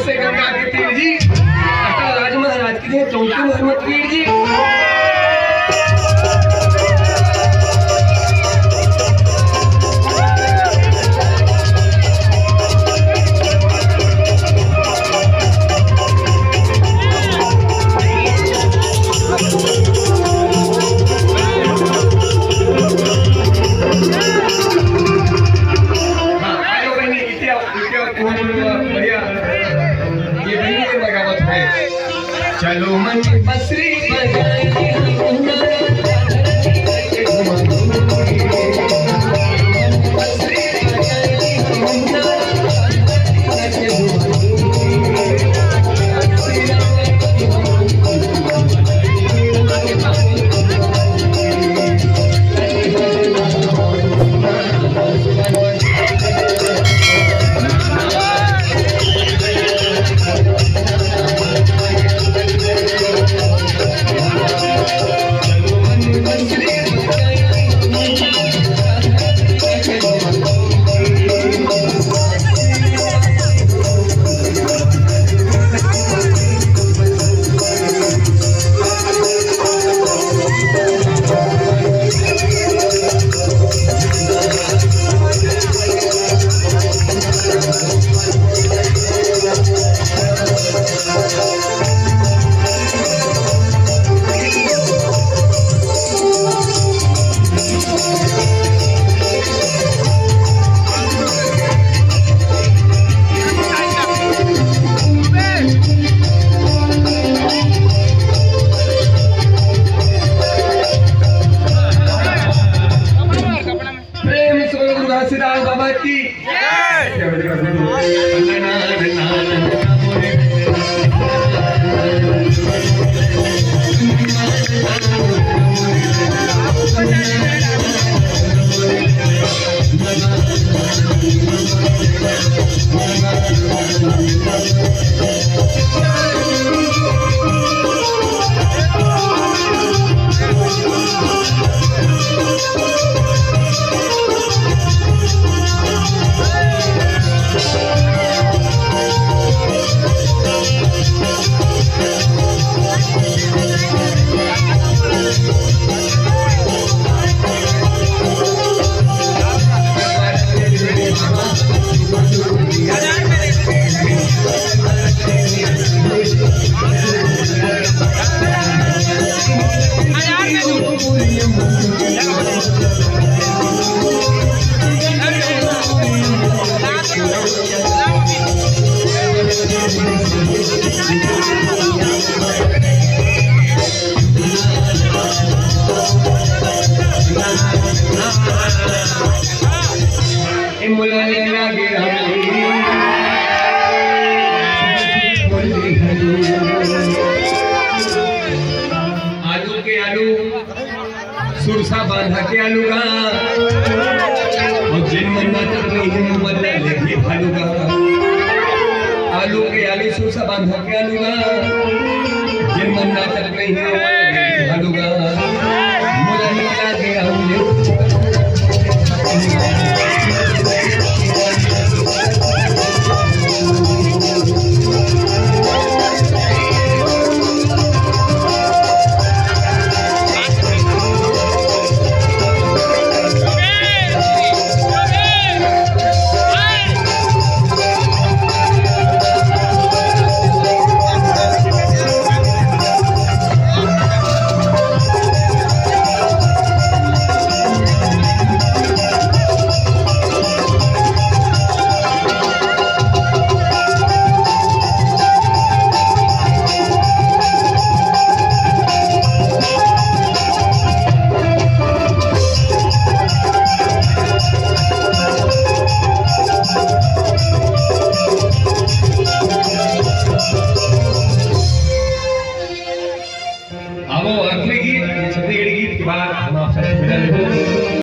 से गंगा के तीर जी अटल राज महाराज के चौथे मोहम्मद पीर जी चलो मन बसरी बाबा की आलू के आलू सुरसा बांधा के आलू का और जिन मन्ना तक नहीं मल्ला लेके भालू का आलू के आलू सुरसा बांधा के आलू का जिन मन्ना तक नहीं भालू का मुला निकला के हमने